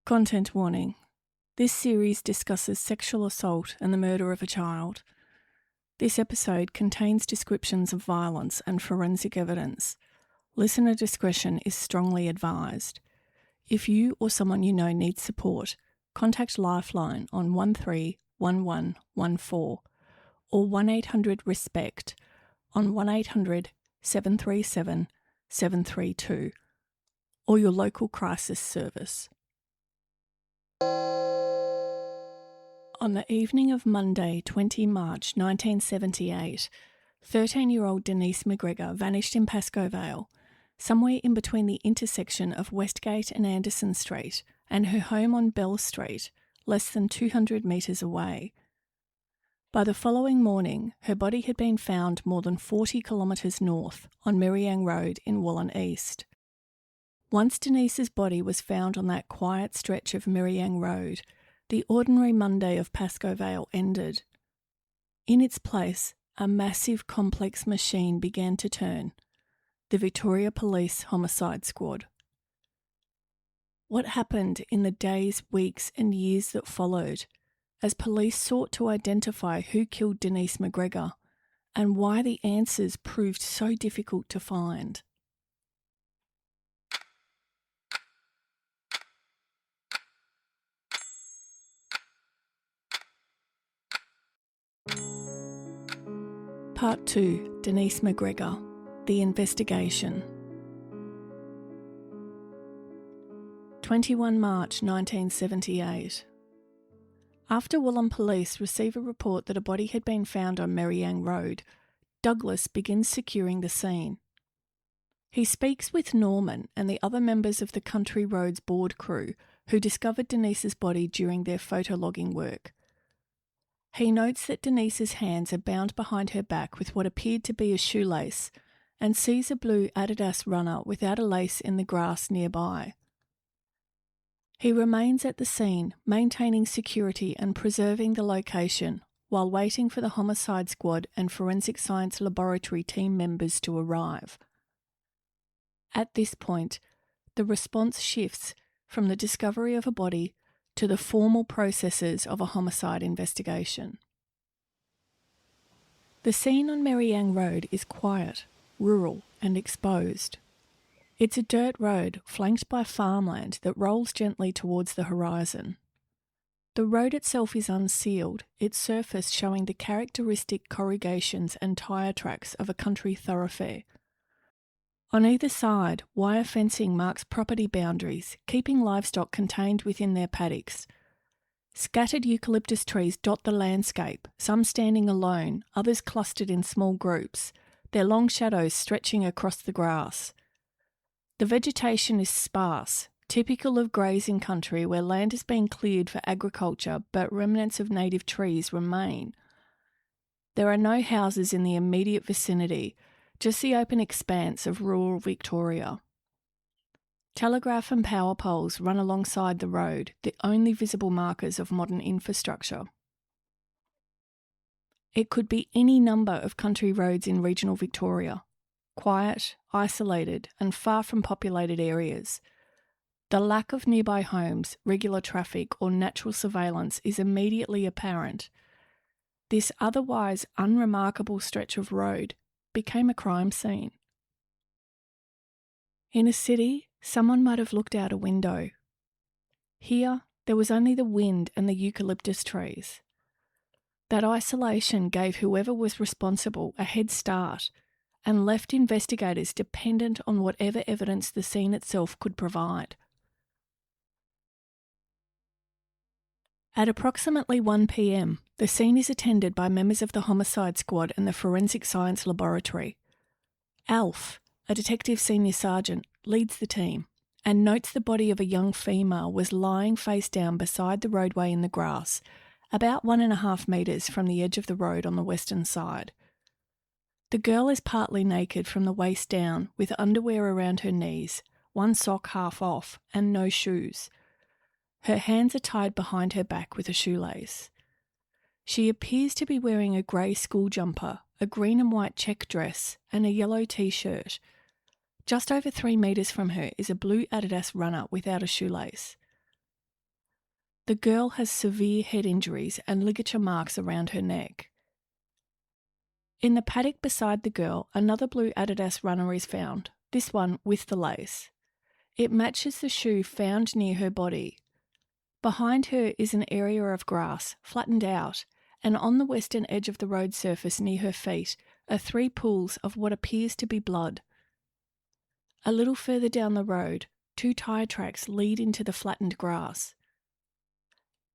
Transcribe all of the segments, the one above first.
Content warning. This series discusses sexual assault and the murder of a child. This episode contains descriptions of violence and forensic evidence. Listener discretion is strongly advised. If you or someone you know needs support, contact Lifeline on 131114 or 1-800-RESPECT on 1-800-737-732 or your local crisis service. On the evening of Monday, 20 March 1978, 13-year-old Denise McGregor vanished in Pascoe Vale, somewhere in between the intersection of Westgate and Anderson Street and her home on Bell Street, less than 200 metres away. By the following morning, her body had been found more than 40 kilometres north on Merriang Road in Wollin East. Once Denise's body was found on that quiet stretch of Merriang Road, the ordinary Monday of Pascoe Vale ended. In its place, a massive complex machine began to turn, the Victoria Police Homicide Squad. What happened in the days, weeks and years that followed, as police sought to identify who killed Denise McGregor, and why the answers proved so difficult to find? Part 2, Denise McGregor, The Investigation. 21 March 1978. After Wollin Police receive a report that a body had been found on Merriang Road, Douglas begins securing the scene. He speaks with Norman and the other members of the Country Roads board crew who discovered Denise's body during their photologging work. He notes that Denise's hands are bound behind her back with what appeared to be a shoelace and sees a blue Adidas runner without a lace in the grass nearby. He remains at the scene, maintaining security and preserving the location while waiting for the homicide squad and forensic science laboratory team members to arrive. At this point, the response shifts from the discovery of a body to the formal processes of a homicide investigation. The scene on Merriang Road is quiet, rural and exposed. It's a dirt road flanked by farmland that rolls gently towards the horizon. The road itself is unsealed, its surface showing the characteristic corrugations and tyre tracks of a country thoroughfare. On either side, wire fencing marks property boundaries, keeping livestock contained within their paddocks. Scattered eucalyptus trees dot the landscape, some standing alone, others clustered in small groups, their long shadows stretching across the grass. The vegetation is sparse, typical of grazing country where land has been cleared for agriculture but remnants of native trees remain. There are no houses in the immediate vicinity, just the open expanse of rural Victoria. Telegraph and power poles run alongside the road, the only visible markers of modern infrastructure. It could be any number of country roads in regional Victoria, quiet, isolated and far from populated areas. The lack of nearby homes, regular traffic or natural surveillance is immediately apparent. This otherwise unremarkable stretch of road became a crime scene. In a city, someone might have looked out a window. Here, there was only the wind and the eucalyptus trees. That isolation gave whoever was responsible a head start and left investigators dependent on whatever evidence the scene itself could provide. At approximately 1 p.m, the scene is attended by members of the homicide squad and the forensic science laboratory. Alf, a detective senior sergeant, leads the team and notes the body of a young female was lying face down beside the roadway in the grass, about 1.5 metres from the edge of the road on the western side. The girl is partly naked from the waist down with underwear around her knees, one sock half off and no shoes. Her hands are tied behind her back with a shoelace. She appears to be wearing a grey school jumper, a green and white check dress and a yellow t-shirt. Just over 3 metres from her is a blue Adidas runner without a shoelace. The girl has severe head injuries and ligature marks around her neck. In the paddock beside the girl, another blue Adidas runner is found, this one with the lace. It matches the shoe found near her body. Behind her is an area of grass, flattened out, and on the western edge of the road surface near her feet are 3 pools of what appears to be blood. A little further down the road, 2 tyre tracks lead into the flattened grass.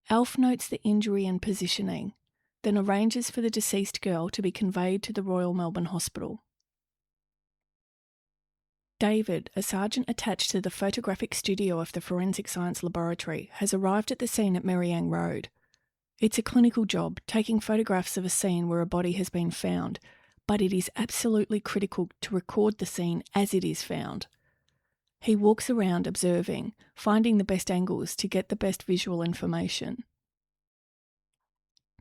Alf notes the injury and positioning, then arranges for the deceased girl to be conveyed to the Royal Melbourne Hospital. David, a sergeant attached to the photographic studio of the Forensic Science Laboratory, has arrived at the scene at Merriang Road. It's a clinical job, taking photographs of a scene where a body has been found, but it is absolutely critical to record the scene as it is found. He walks around observing, finding the best angles to get the best visual information.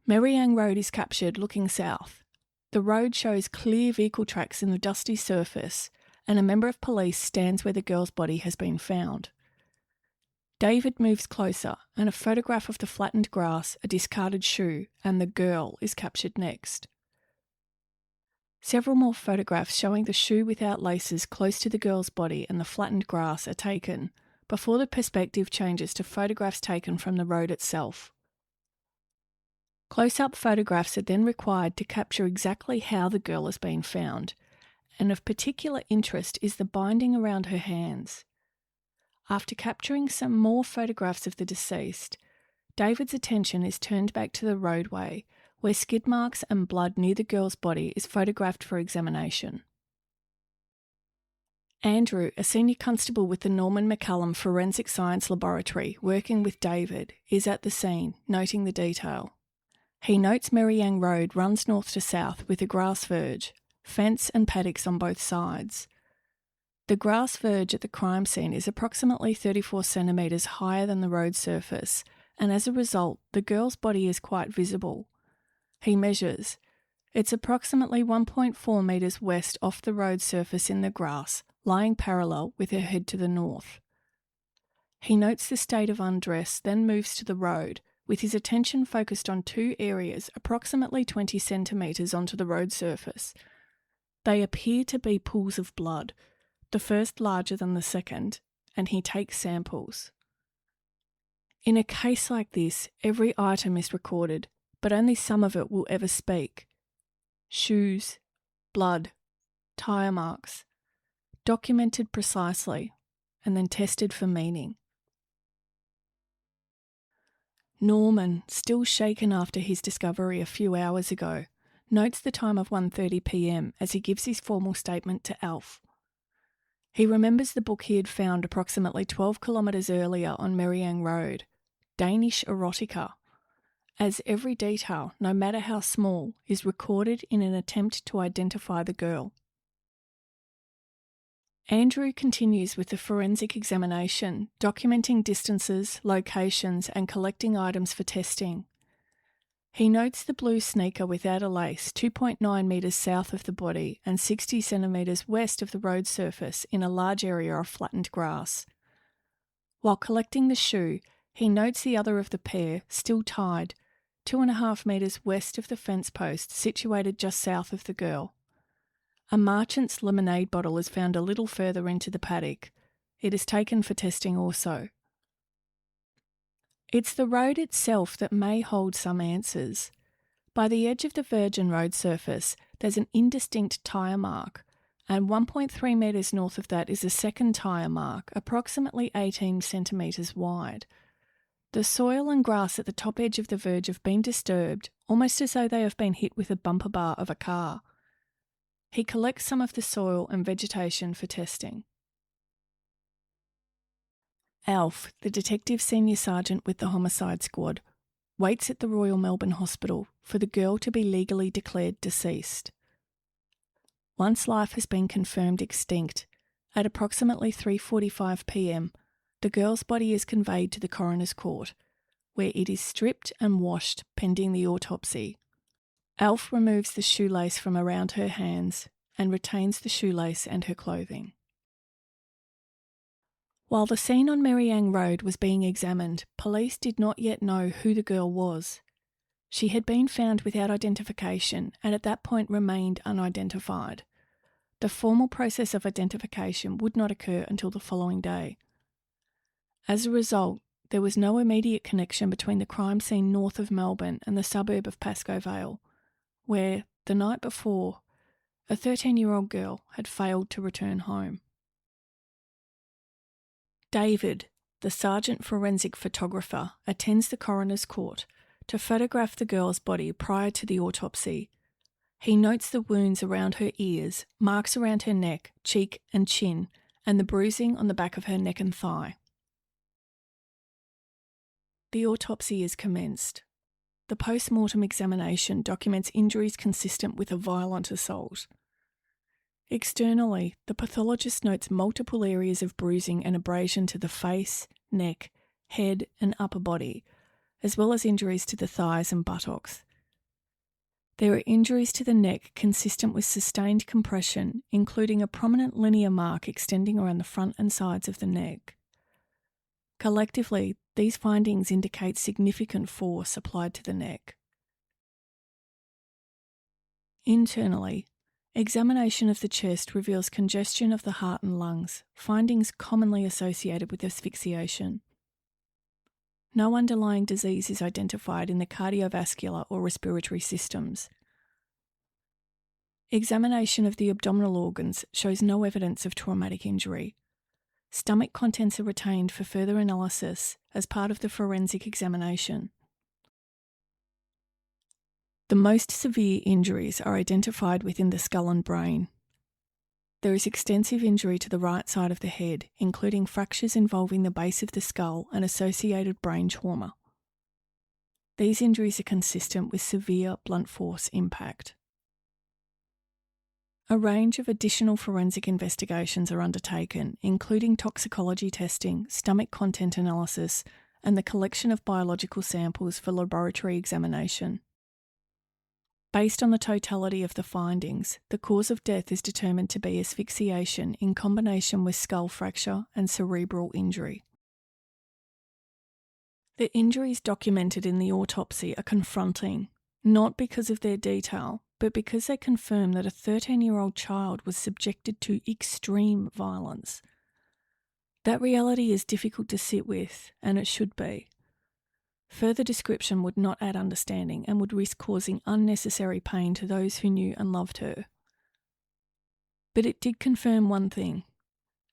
Merriang Road is captured looking south. The road shows clear vehicle tracks in the dusty surface, and a member of police stands where the girl's body has been found. David moves closer, and a photograph of the flattened grass, a discarded shoe, and the girl is captured next. Several more photographs showing the shoe without laces close to the girl's body and the flattened grass are taken, before the perspective changes to photographs taken from the road itself. Close-up photographs are then required to capture exactly how the girl has been found, and of particular interest is the binding around her hands. After capturing some more photographs of the deceased, David's attention is turned back to the roadway, where skid marks and blood near the girl's body is photographed for examination. Andrew, a senior constable with the Norman McCallum Forensic Science Laboratory working with David, is at the scene, noting the detail. He notes Merriang Road runs north to south with a grass verge, fence and paddocks on both sides. The grass verge at the crime scene is approximately 34 centimetres higher than the road surface, and as a result, the girl's body is quite visible. He measures. It's approximately 1.4 metres west off the road surface in the grass, lying parallel with her head to the north. He notes the state of undress, then moves to the road, with his attention focused on 2 areas approximately 20 centimetres onto the road surface. They appear to be pools of blood, the first larger than the second, and he takes samples. In a case like this, every item is recorded, but only some of it will ever speak. Shoes, blood, tyre marks, documented precisely, and then tested for meaning. Norman, still shaken after his discovery a few hours ago, notes the time of 1:30 p.m. as he gives his formal statement to Alf. He remembers the book he had found approximately 12 kilometres earlier on Merriang Road, Danish erotica, as every detail, no matter how small, is recorded in an attempt to identify the girl. Andrew continues with the forensic examination, documenting distances, locations, and collecting items for testing. He notes the blue sneaker without a lace 2.9 metres south of the body and 60 centimetres west of the road surface in a large area of flattened grass. While collecting the shoe, he notes the other of the pair, still tied, 2.5 metres west of the fence post situated just south of the girl. A Marchant's lemonade bottle is found a little further into the paddock. It is taken for testing also. It's the road itself that may hold some answers. By the edge of the virgin road surface, there's an indistinct tyre mark, and 1.3 metres north of that is a second tyre mark, approximately 18 centimetres wide. The soil and grass at the top edge of the verge have been disturbed, almost as though they have been hit with a bumper bar of a car. He collects some of the soil and vegetation for testing. Alf, the detective senior sergeant with the homicide squad, waits at the Royal Melbourne Hospital for the girl to be legally declared deceased. Once life has been confirmed extinct, at approximately 3:45 p.m, the girl's body is conveyed to the coroner's court, where it is stripped and washed pending the autopsy. Alf removes the shoelace from around her hands and retains the shoelace and her clothing. While the scene on Merriang Road was being examined, police did not yet know who the girl was. She had been found without identification and at that point remained unidentified. The formal process of identification would not occur until the following day. As a result, there was no immediate connection between the crime scene north of Melbourne and the suburb of Pascoe Vale, where, the night before, a 13-year-old girl had failed to return home. David, the sergeant forensic photographer, attends the coroner's court to photograph the girl's body prior to the autopsy. He notes the wounds around her ears, marks around her neck, cheek and chin, and the bruising on the back of her neck and thigh. The autopsy is commenced. The post-mortem examination documents injuries consistent with a violent assault. Externally, the pathologist notes multiple areas of bruising and abrasion to the face, neck, head and upper body, as well as injuries to the thighs and buttocks. There are injuries to the neck consistent with sustained compression, including a prominent linear mark extending around the front and sides of the neck. Collectively, these findings indicate significant force applied to the neck. Internally, examination of the chest reveals congestion of the heart and lungs, findings commonly associated with asphyxiation. No underlying disease is identified in the cardiovascular or respiratory systems. Examination of the abdominal organs shows no evidence of traumatic injury. Stomach contents are retained for further analysis as part of the forensic examination. The most severe injuries are identified within the skull and brain. There is extensive injury to the right side of the head, including fractures involving the base of the skull and associated brain trauma. These injuries are consistent with severe blunt force impact. A range of additional forensic investigations are undertaken, including toxicology testing, stomach content analysis, and the collection of biological samples for laboratory examination. Based on the totality of the findings, the cause of death is determined to be asphyxiation in combination with skull fracture and cerebral injury. The injuries documented in the autopsy are confronting, not because of their detail, but because they confirm that a 13-year-old child was subjected to extreme violence. That reality is difficult to sit with, and it should be. Further description would not add understanding and would risk causing unnecessary pain to those who knew and loved her. But it did confirm one thing.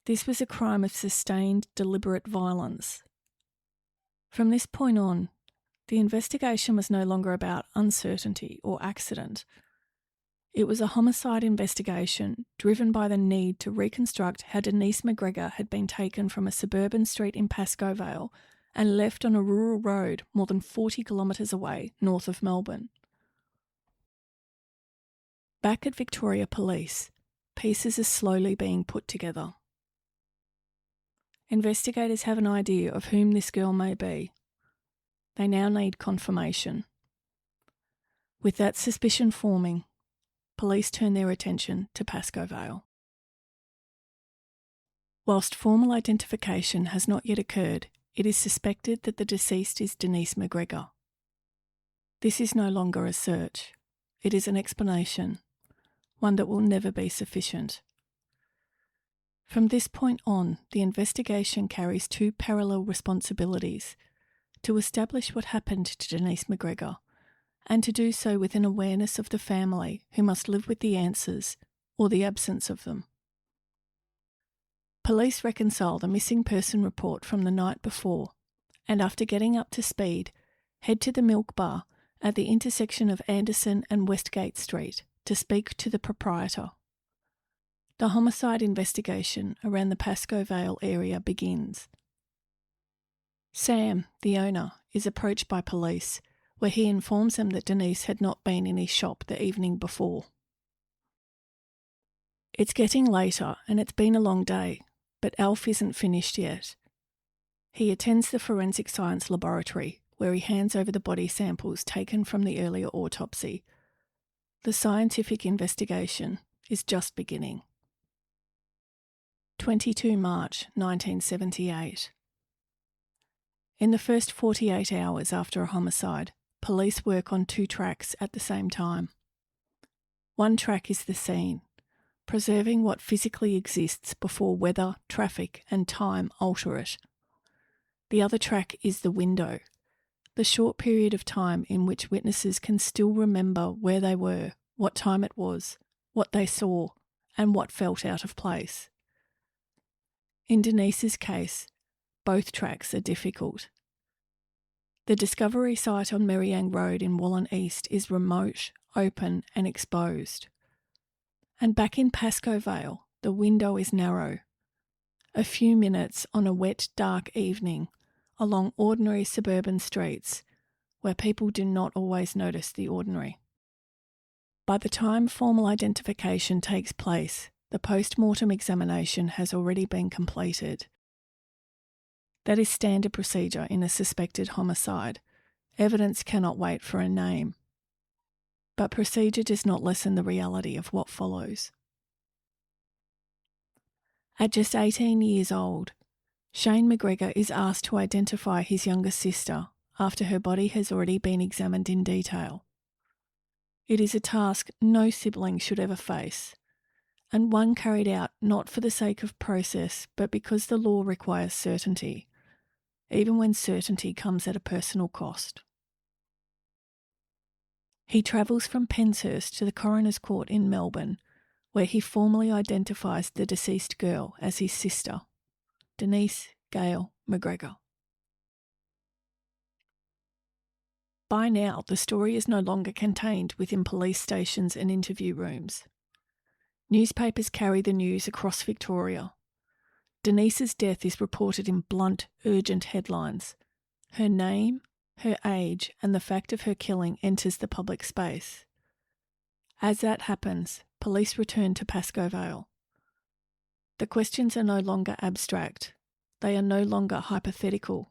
This was a crime of sustained, deliberate violence. From this point on, the investigation was no longer about uncertainty or accident. It was a homicide investigation driven by the need to reconstruct how Denise McGregor had been taken from a suburban street in Pascoe Vale and left on a rural road more than 40 kilometres away north of Melbourne. Back at Victoria Police, pieces are slowly being put together. Investigators have an idea of whom this girl may be. They now need confirmation. With that suspicion forming, police turn their attention to Pascoe Vale. Whilst formal identification has not yet occurred, it is suspected that the deceased is Denise McGregor. This is no longer a search. It is an explanation, one that will never be sufficient. From this point on, the investigation carries two parallel responsibilities: to establish what happened to Denise McGregor, and to do so with an awareness of the family who must live with the answers or the absence of them. Police reconcile the missing person report from the night before and, after getting up to speed, head to the milk bar at the intersection of Anderson and Westgate Street to speak to the proprietor. The homicide investigation around the Pascoe Vale area begins. Sam, the owner, is approached by police, where he informs them that Denise had not been in his shop the evening before. It's getting later and it's been a long day, but Alf isn't finished yet. He attends the forensic science laboratory, where he hands over the body samples taken from the earlier autopsy. The scientific investigation is just beginning. 22 March 1978. In the first 48 hours after a homicide, police work on 2 tracks at the same time. One track is the scene, preserving what physically exists before weather, traffic and time alter it. The other track is the window, the short period of time in which witnesses can still remember where they were, what time it was, what they saw, and what felt out of place. In Denise's case, both tracks are difficult. The discovery site on Merriang Road in Wallen East is remote, open and exposed. And back in Pascoe Vale, the window is narrow. A few minutes on a wet, dark evening along ordinary suburban streets where people do not always notice the ordinary. By the time formal identification takes place, the post-mortem examination has already been completed. That is standard procedure in a suspected homicide. Evidence cannot wait for a name. But procedure does not lessen the reality of what follows. At just 18 years old, Shane McGregor is asked to identify his younger sister after her body has already been examined in detail. It is a task no sibling should ever face, and one carried out not for the sake of process but because the law requires certainty, even when certainty comes at a personal cost. He travels from Penshurst to the Coroner's Court in Melbourne, where he formally identifies the deceased girl as his sister, Denise Gail McGregor. By now, the story is no longer contained within police stations and interview rooms. Newspapers carry the news across Victoria. Denise's death is reported in blunt, urgent headlines. Her name, her age, and the fact of her killing enters the public space. As that happens, police return to Pascoe Vale. The questions are no longer abstract. They are no longer hypothetical.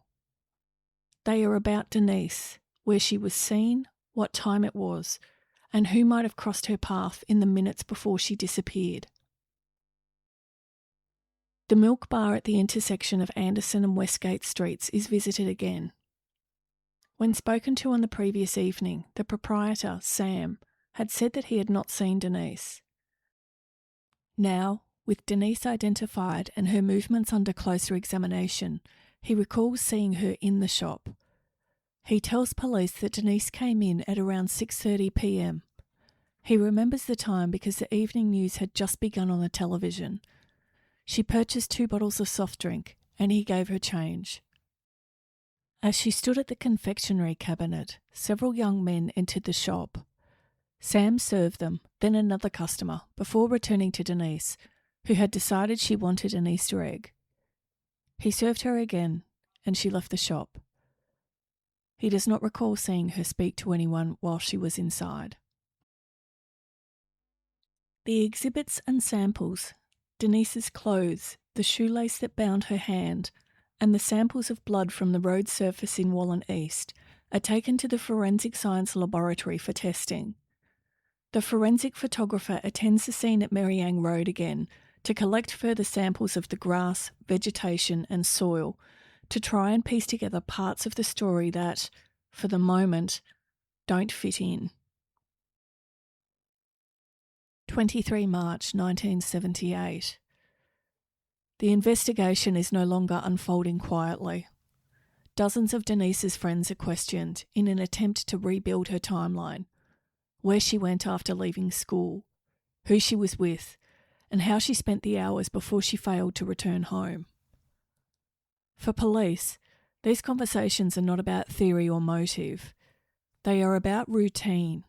They are about Denise, where she was seen, what time it was, and who might have crossed her path in the minutes before she disappeared. The milk bar at the intersection of Anderson and Westgate Streets is visited again. When spoken to on the previous evening, the proprietor, Sam, had said that he had not seen Denise. Now, with Denise identified and her movements under closer examination, he recalls seeing her in the shop. He tells police that Denise came in at around 6:30 p.m. He remembers the time because the evening news had just begun on the television. She purchased 2 bottles of soft drink and he gave her change. As she stood at the confectionery cabinet, several young men entered the shop. Sam served them, then another customer, before returning to Denise, who had decided she wanted an Easter egg. He served her again and she left the shop. He does not recall seeing her speak to anyone while she was inside. The exhibits and samples, Denise's clothes, the shoelace that bound her hand, and the samples of blood from the road surface in Wallen East are taken to the Forensic Science Laboratory for testing. The forensic photographer attends the scene at Merriang Road again to collect further samples of the grass, vegetation and soil to try and piece together parts of the story that, for the moment, don't fit in. 23 March 1978. The investigation is no longer unfolding quietly. Dozens of Denise's friends are questioned in an attempt to rebuild her timeline, where she went after leaving school, who she was with, and how she spent the hours before she failed to return home. For police, these conversations are not about theory or motive. They are about routine,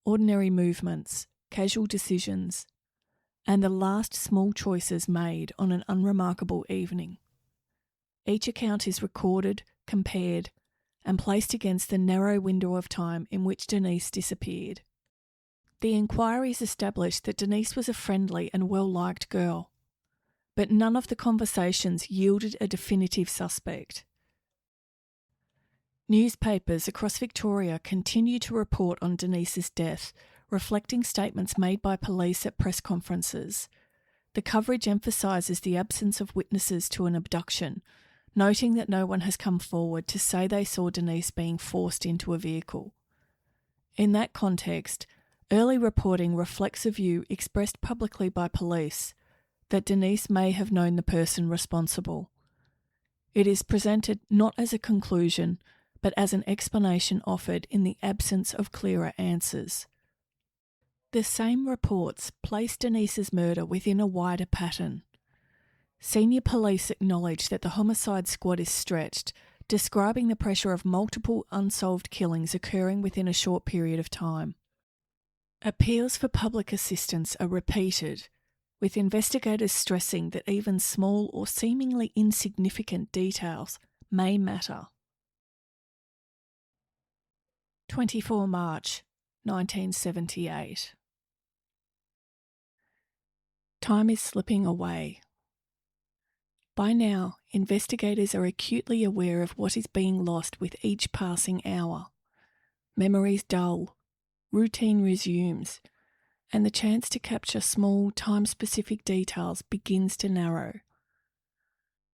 ordinary movements, casual decisions, and the last small choices made on an unremarkable evening. Each account is recorded, compared, and placed against the narrow window of time in which Denise disappeared. The inquiries established that Denise was a friendly and well-liked girl, but none of the conversations yielded a definitive suspect. Newspapers across Victoria continue to report on Denise's death, reflecting statements made by police at press conferences. the coverage emphasises the absence of witnesses to an abduction, noting that no one has come forward to say they saw Denise being forced into a vehicle. In that context, early reporting reflects a view expressed publicly by police that Denise may have known the person responsible. It is presented not as a conclusion, but as an explanation offered in the absence of clearer answers. The same reports place Denise's murder within a wider pattern. Senior police acknowledge that the homicide squad is stretched, describing the pressure of multiple unsolved killings occurring within a short period of time. Appeals for public assistance are repeated, with investigators stressing that even small or seemingly insignificant details may matter. 24 March 1978. Time is slipping away. By now, investigators are acutely aware of what is being lost with each passing hour. Memories dull, routine resumes, and the chance to capture small, time-specific details begins to narrow.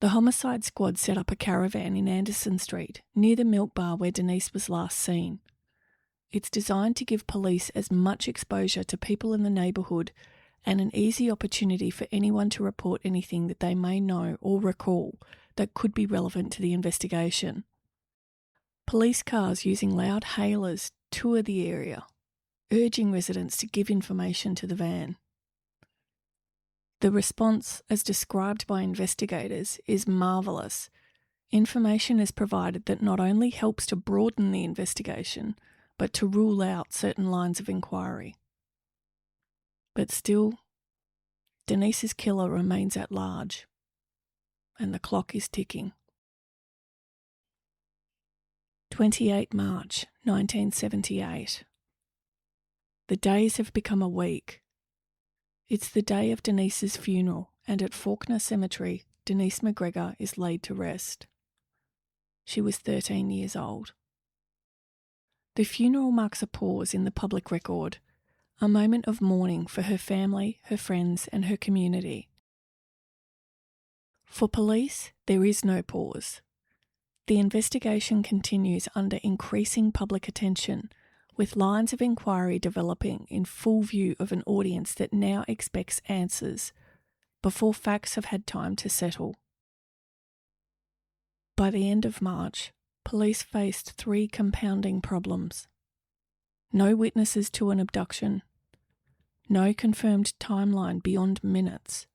The homicide squad set up a caravan in Anderson Street, near the milk bar where Denise was last seen. It's designed to give police as much exposure to people in the neighbourhood and an easy opportunity for anyone to report anything that they may know or recall that could be relevant to the investigation. Police cars using loud hailers tour the area, urging residents to give information to the van. The response, as described by investigators, is marvellous. Information is provided that not only helps to broaden the investigation, but to rule out certain lines of inquiry. But still, Denise's killer remains at large, and the clock is ticking. 28 March 1978. The days have become a week. It's the day of Denise's funeral, and at Faulkner Cemetery, Denise McGregor is laid to rest. She was 13 years old. The funeral marks a pause in the public record, a moment of mourning for her family, her friends, and her community. For police, there is no pause. The investigation continues under increasing public attention, with lines of inquiry developing in full view of an audience that now expects answers before facts have had time to settle. By the end of March, police faced 3 compounding problems. No witnesses to an abduction, no confirmed timeline beyond minutes,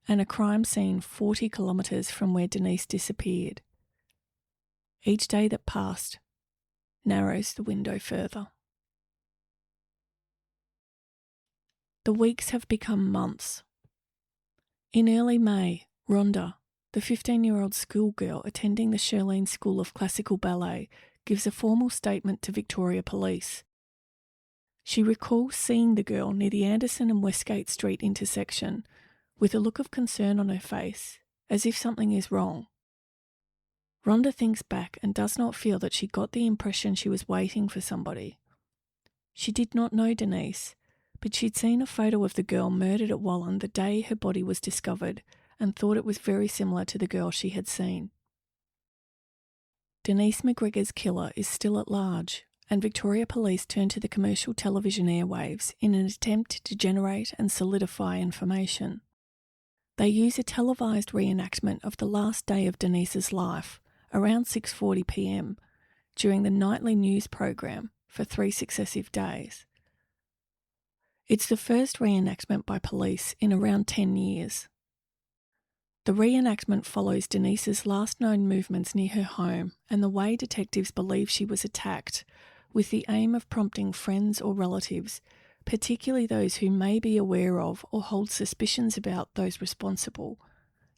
and a crime scene 40 kilometres from where Denise disappeared. Each day that passed narrows the window further. The weeks have become months. In early May, Rhonda, the 15-year-old schoolgirl attending the Shirlene School of Classical Ballet, gives a formal statement to Victoria Police. She recalls seeing the girl near the Anderson and Westgate Street intersection with a look of concern on her face, as if something is wrong. Rhonda thinks back and does not feel that she got the impression she was waiting for somebody. She did not know Denise, but she'd seen a photo of the girl murdered at Wallen the day her body was discovered and thought it was very similar to the girl she had seen. Denise McGregor's killer is still at large, and Victoria Police turn to the commercial television airwaves in an attempt to generate and solidify information. They use a televised reenactment of the last day of Denise's life, around 6:40 p.m, during the nightly news program for 3 successive days. It's the first reenactment by police in around 10 years. The reenactment follows Denise's last known movements near her home and the way detectives believe she was attacked, with the aim of prompting friends or relatives, particularly those who may be aware of or hold suspicions about those responsible,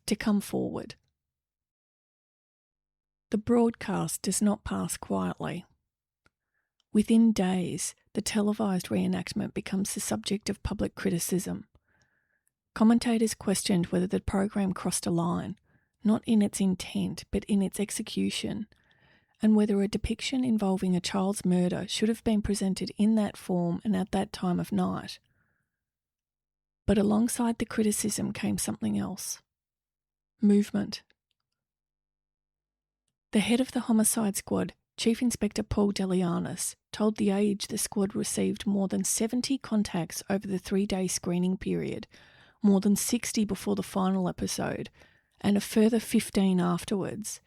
to come forward. The broadcast does not pass quietly. Within days, the televised reenactment becomes the subject of public criticism. Commentators questioned whether the program crossed a line, not in its intent but in its execution, and whether a depiction involving a child's murder should have been presented in that form and at that time of night. But alongside the criticism came something else. Movement. The head of the homicide squad, Chief Inspector Paul Delianis, told The Age the squad received more than 70 contacts over the 3-day screening period, more than 60 before the final episode, and a further 15 afterwards.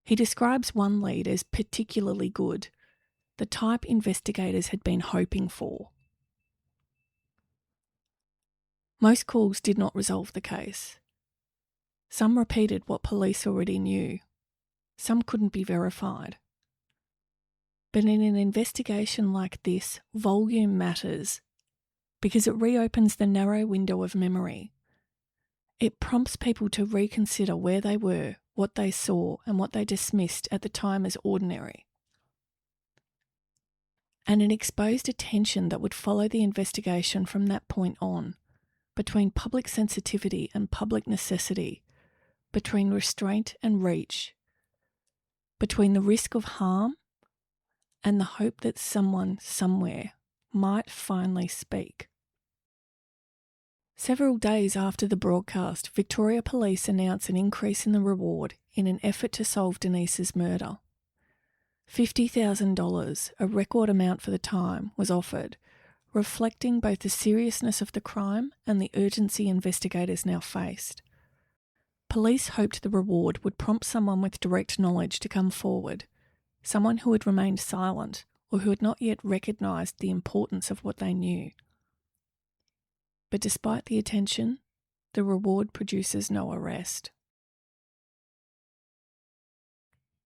He describes one lead as particularly good, the type investigators had been hoping for. Most calls did not resolve the case. Some repeated what police already knew. Some couldn't be verified. But in an investigation like this, volume matters because it reopens the narrow window of memory. It prompts people to reconsider where they were, what they saw, and what they dismissed at the time as ordinary. And it exposed a tension that would follow the investigation from that point on, between public sensitivity and public necessity, between restraint and reach, between the risk of harm and the hope that someone somewhere might finally speak. Several days after the broadcast, Victoria Police announced an increase in the reward in an effort to solve Denise's murder. $50,000, a record amount for the time, was offered, reflecting both the seriousness of the crime and the urgency investigators now faced. Police hoped the reward would prompt someone with direct knowledge to come forward, someone who had remained silent or who had not yet recognised the importance of what they knew. But despite the attention, the reward produces no arrest.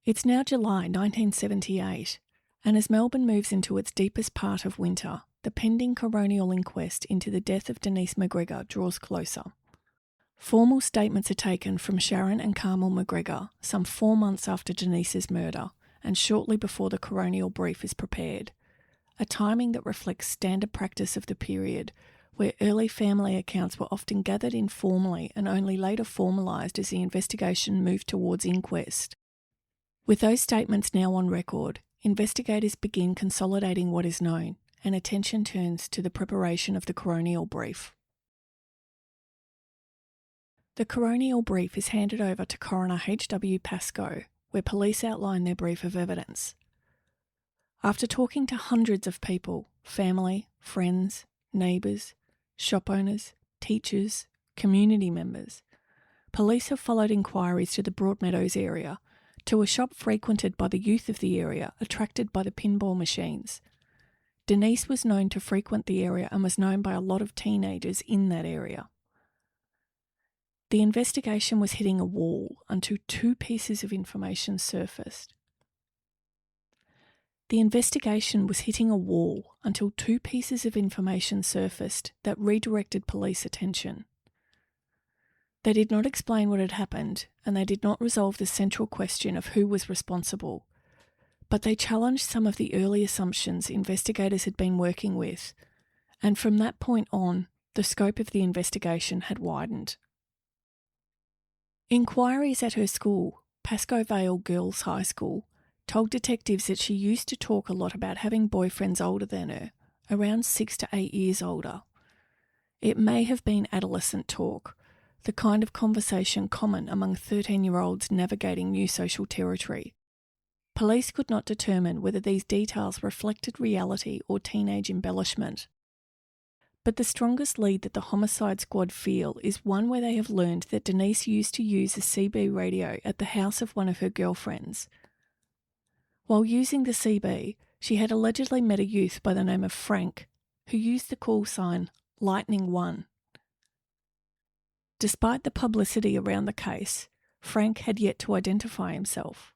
It's now July 1978, and as Melbourne moves into its deepest part of winter, the pending coronial inquest into the death of Denise McGregor draws closer. Formal statements are taken from Sharon and Carmel McGregor some 4 months after Denise's murder and shortly before the coronial brief is prepared, a timing that reflects standard practice of the period, where early family accounts were often gathered informally and only later formalised as the investigation moved towards inquest. With those statements now on record, investigators begin consolidating what is known, and attention turns to the preparation of the coronial brief. The coronial brief is handed over to Coroner H.W. Pascoe, where police outline their brief of evidence. After talking to hundreds of people, family, friends, neighbours, shop owners, teachers, community members, police have followed inquiries to the Broadmeadows area, to a shop frequented by the youth of the area attracted by the pinball machines. Denise was known to frequent the area and was known by a lot of teenagers in that area. The investigation was hitting a wall until 2 pieces of information surfaced. The investigation was hitting a wall until 2 pieces of information surfaced that redirected police attention. They did not explain what had happened, and they did not resolve the central question of who was responsible, but they challenged some of the early assumptions investigators had been working with, and from that point on, the scope of the investigation had widened. Inquiries at her school, Pascoe Vale Girls High School, told detectives that she used to talk a lot about having boyfriends older than her, around 6 to 8 years older. It may have been adolescent talk, the kind of conversation common among 13-year-olds navigating new social territory. Police could not determine whether these details reflected reality or teenage embellishment. But the strongest lead that the homicide squad feel is one where they have learned that Denise used to use a CB radio at the house of one of her girlfriends. While using the CB, she had allegedly met a youth by the name of Frank, who used the call sign Lightning 1. Despite the publicity around the case, Frank had yet to identify himself.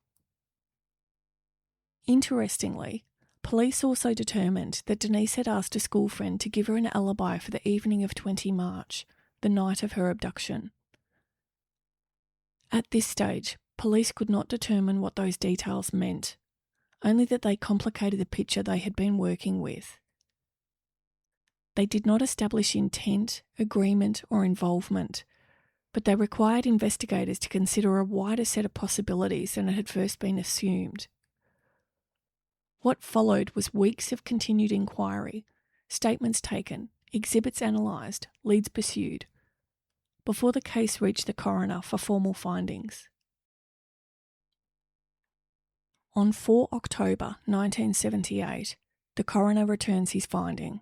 Interestingly, police also determined that Denise had asked a school friend to give her an alibi for the evening of 20 March, the night of her abduction. At this stage, police could not determine what those details meant, only that they complicated the picture they had been working with. They did not establish intent, agreement, or involvement, but they required investigators to consider a wider set of possibilities than had first been assumed. What followed was weeks of continued inquiry, statements taken, exhibits analysed, leads pursued, before the case reached the coroner for formal findings. On 4 October 1978, the coroner returns his finding.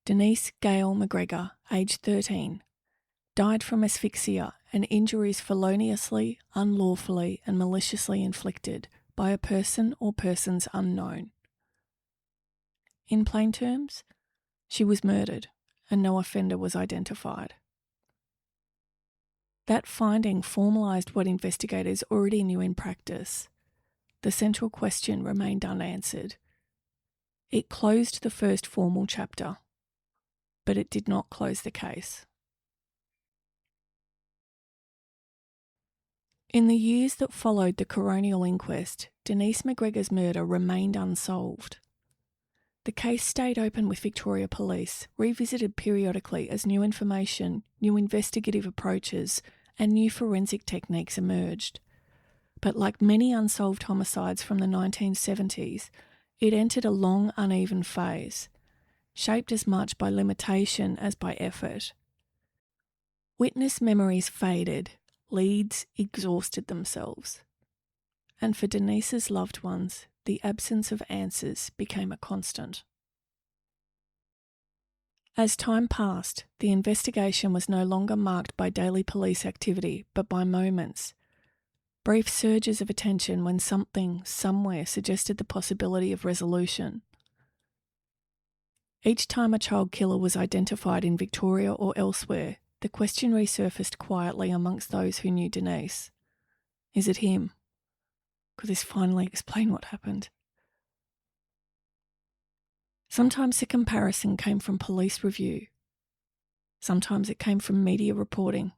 Denise Gail McGregor, aged 13, died from asphyxia and injuries feloniously, unlawfully and maliciously inflicted by a person or persons unknown. In plain terms, she was murdered and no offender was identified. That finding formalised what investigators already knew in practice. The central question remained unanswered. It closed the first formal chapter, but it did not close the case. In the years that followed the coronial inquest, Denise McGregor's murder remained unsolved. The case stayed open with Victoria Police, revisited periodically as new information, new investigative approaches, and new forensic techniques emerged. But like many unsolved homicides from the 1970s, it entered a long, uneven phase, shaped as much by limitation as by effort. Witness memories faded, leads exhausted themselves. And for Denise's loved ones, the absence of answers became a constant. As time passed, the investigation was no longer marked by daily police activity, but by moments. Brief surges of attention when something, somewhere, suggested the possibility of resolution. Each time a child killer was identified in Victoria or elsewhere, the question resurfaced quietly amongst those who knew Denise. Is it him? Could this finally explain what happened? Sometimes the comparison came from police review. Sometimes it came from media reporting.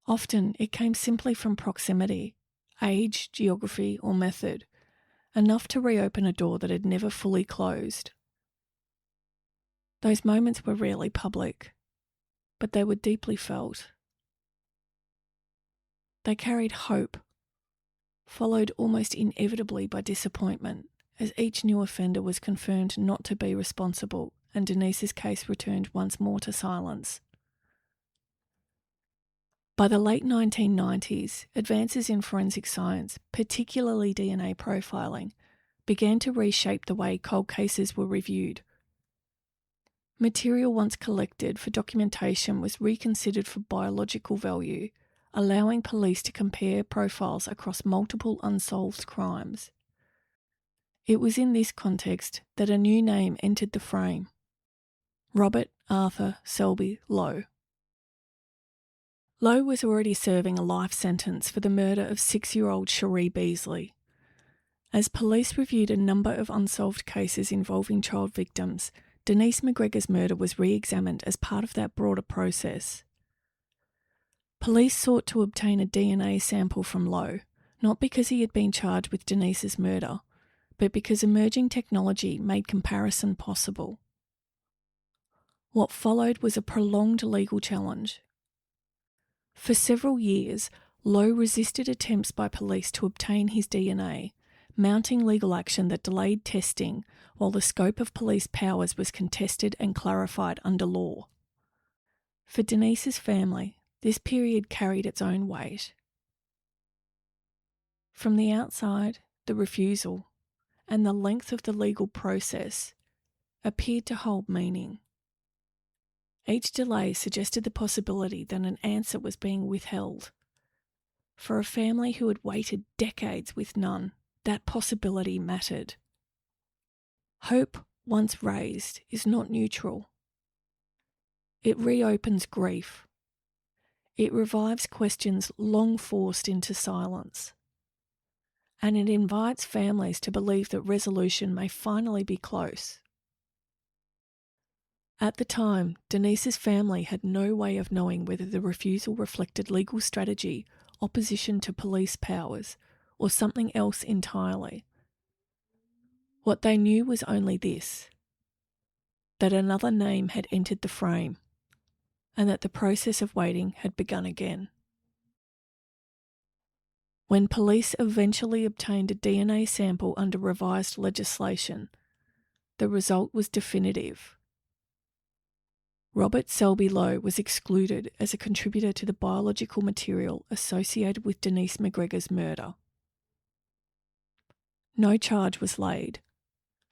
Often it came simply from proximity, age, geography or method, enough to reopen a door that had never fully closed. Those moments were rarely public, but they were deeply felt. They carried hope, followed almost inevitably by disappointment, as each new offender was confirmed not to be responsible and Denise's case returned once more to silence. By the late 1990s, advances in forensic science, particularly DNA profiling, began to reshape the way cold cases were reviewed. Material once collected for documentation was reconsidered for biological value, allowing police to compare profiles across multiple unsolved crimes. It was in this context that a new name entered the frame: Robert Arthur Selby Lowe. Lowe was already serving a life sentence for the murder of 6-year-old Cherie Beasley. As police reviewed a number of unsolved cases involving child victims, Denise McGregor's murder was re-examined as part of that broader process. Police sought to obtain a DNA sample from Lowe, not because he had been charged with Denise's murder, but because emerging technology made comparison possible. What followed was a prolonged legal challenge. For several years, Lowe resisted attempts by police to obtain his DNA, mounting legal action that delayed testing while the scope of police powers was contested and clarified under law. For Denise's family, this period carried its own weight. From the outside, the refusal and the length of the legal process appeared to hold meaning. Each delay suggested the possibility that an answer was being withheld. For a family who had waited decades with none, that possibility mattered. Hope, once raised, is not neutral. It reopens grief. It revives questions long forced into silence. And it invites families to believe that resolution may finally be close. At the time, Denise's family had no way of knowing whether the refusal reflected legal strategy, opposition to police powers, or something else entirely. What they knew was only this: that another name had entered the frame, and that the process of waiting had begun again. When police eventually obtained a DNA sample under revised legislation, the result was definitive. Robert Selby Lowe was excluded as a contributor to the biological material associated with Denise McGregor's murder. No charge was laid.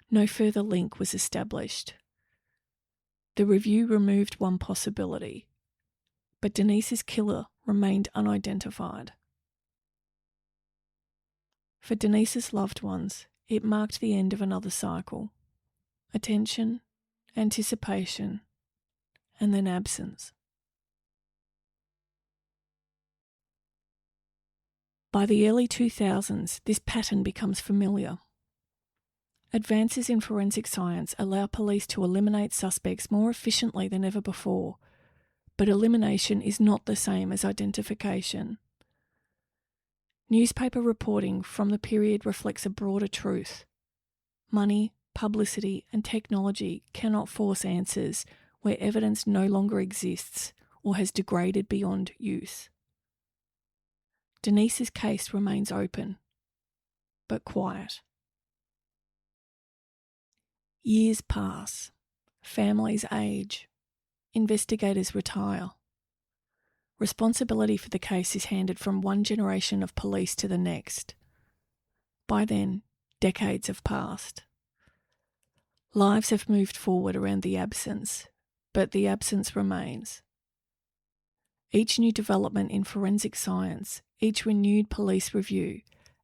No further link was established. The review removed one possibility, but Denise's killer remained unidentified. For Denise's loved ones, it marked the end of another cycle. Attention, anticipation, and then absence. By the early 2000s, this pattern becomes familiar. Advances in forensic science allow police to eliminate suspects more efficiently than ever before, but elimination is not the same as identification. Newspaper reporting from the period reflects a broader truth. Money, publicity, and technology cannot force answers where evidence no longer exists or has degraded beyond use. Denise's case remains open, but quiet. Years pass. Families age. Investigators retire. Responsibility for the case is handed from one generation of police to the next. By then, decades have passed. Lives have moved forward around the absence, but the absence remains. Each new development in forensic science, each renewed police review,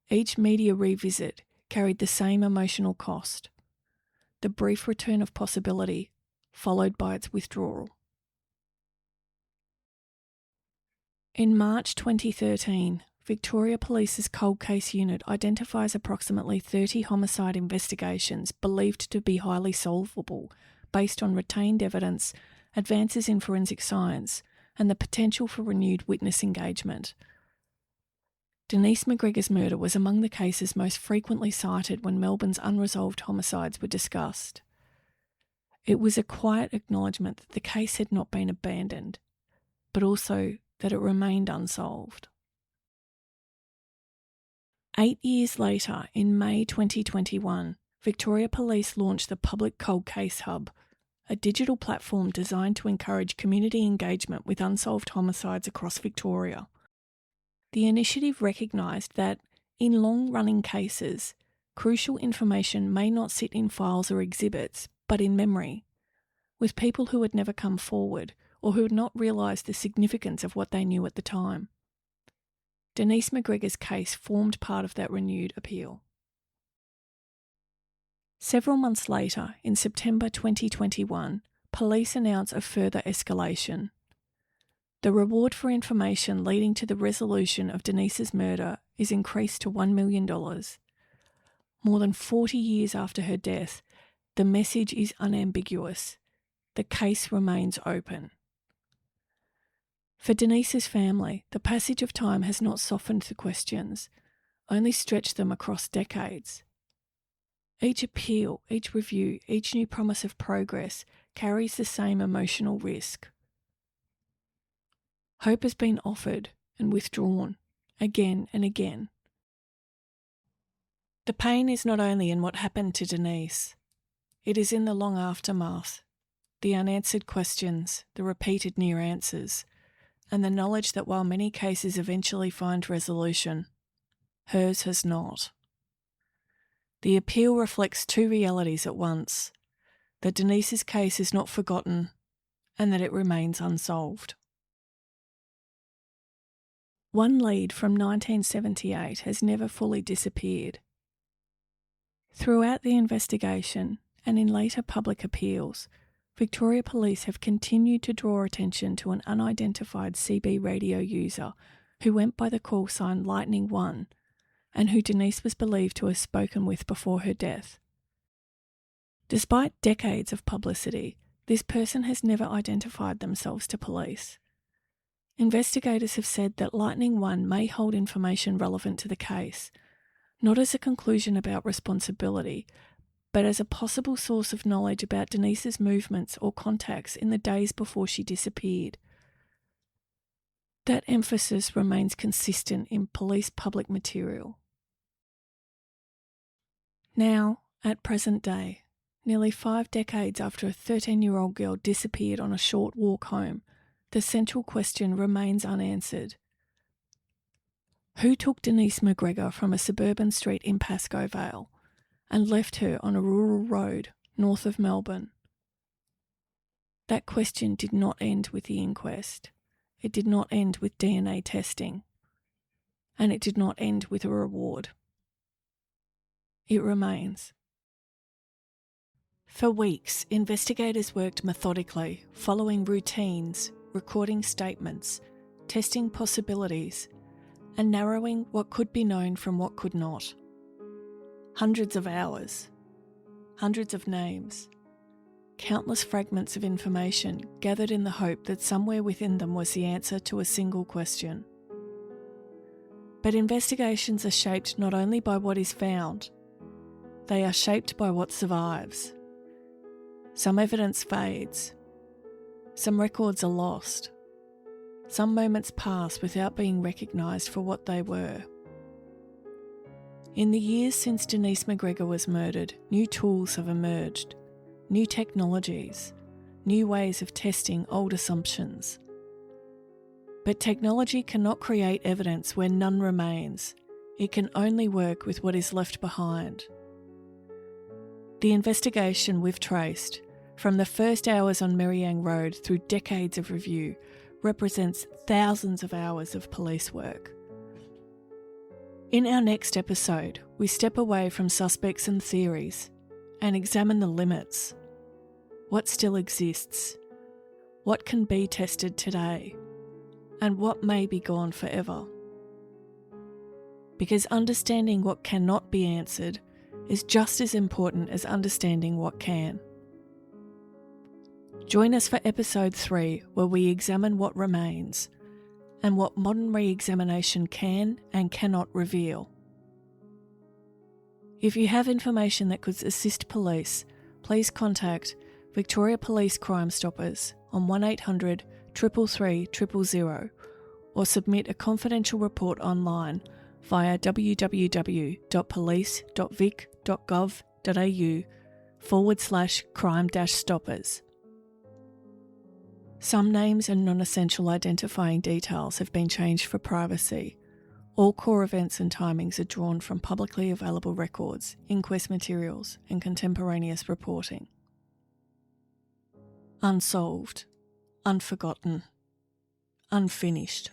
each media revisit carried the same emotional cost. The brief return of possibility, followed by its withdrawal. In March 2013, Victoria Police's Cold Case Unit identifies approximately 30 homicide investigations believed to be highly solvable based on retained evidence, advances in forensic science, and the potential for renewed witness engagement. Denise McGregor's murder was among the cases most frequently cited when Melbourne's unresolved homicides were discussed. It was a quiet acknowledgement that the case had not been abandoned, but also that it remained unsolved. 8 years later, in May 2021, Victoria Police launched the Public Cold Case Hub, a digital platform designed to encourage community engagement with unsolved homicides across Victoria. The initiative recognised that, in long-running cases, crucial information may not sit in files or exhibits, but in memory, with people who had never come forward or who had not realised the significance of what they knew at the time. Denise McGregor's case formed part of that renewed appeal. Several months later, in September 2021, police announced a further escalation. The reward for information leading to the resolution of Denise's murder is increased to $1 million. More than 40 years after her death, the message is unambiguous. The case remains open. For Denise's family, the passage of time has not softened the questions, only stretched them across decades. Each appeal, each review, each new promise of progress carries the same emotional risk. Hope has been offered and withdrawn, again and again. The pain is not only in what happened to Denise, it is in the long aftermath, the unanswered questions, the repeated near answers, and the knowledge that while many cases eventually find resolution, hers has not. The appeal reflects two realities at once, that Denise's case is not forgotten and that it remains unsolved. One lead from 1978 has never fully disappeared. Throughout the investigation and in later public appeals, Victoria Police have continued to draw attention to an unidentified CB radio user who went by the call sign Lightning 1 and who Denise was believed to have spoken with before her death. Despite decades of publicity, this person has never identified themselves to police. Investigators have said that Lightning 1 may hold information relevant to the case, not as a conclusion about responsibility, but as a possible source of knowledge about Denise's movements or contacts in the days before she disappeared. That emphasis remains consistent in police public material. Now, at present day, Nearly 5 decades after a 13-year-old girl disappeared on a short walk home, the central question remains unanswered. Who took Denise McGregor from a suburban street in Pascoe Vale and left her on a rural road north of Melbourne? That question did not end with the inquest. It did not end with DNA testing. And it did not end with a reward. It remains. For weeks, investigators worked methodically, following routines, recording statements, testing possibilities, and narrowing what could be known from what could not. Hundreds of hours, hundreds of names, countless fragments of information gathered in the hope that somewhere within them was the answer to a single question. But investigations are shaped not only by what is found, they are shaped by what survives. Some evidence fades. Some records are lost. Some moments pass without being recognised for what they were. In the years since Denise McGregor was murdered, new tools have emerged, new technologies, new ways of testing old assumptions. But technology cannot create evidence where none remains. It can only work with what is left behind. The investigation we've traced, from the first hours on Merriang Road through decades of review, represents thousands of hours of police work. In our next episode, we step away from suspects and theories and examine the limits. What still exists? What can be tested today? And what may be gone forever? Because understanding what cannot be answered is just as important as understanding what can. Join us for episode 3, where we examine what remains and what modern re-examination can and cannot reveal. If you have information that could assist police, please contact Victoria Police Crime Stoppers on 1800 333 000 or submit a confidential report online via www.police.vic.gov.au/crime-stoppers. Some names and non-essential identifying details have been changed for privacy. All core events and timings are drawn from publicly available records, inquest materials, and contemporaneous reporting. Unsolved, unforgotten, unfinished.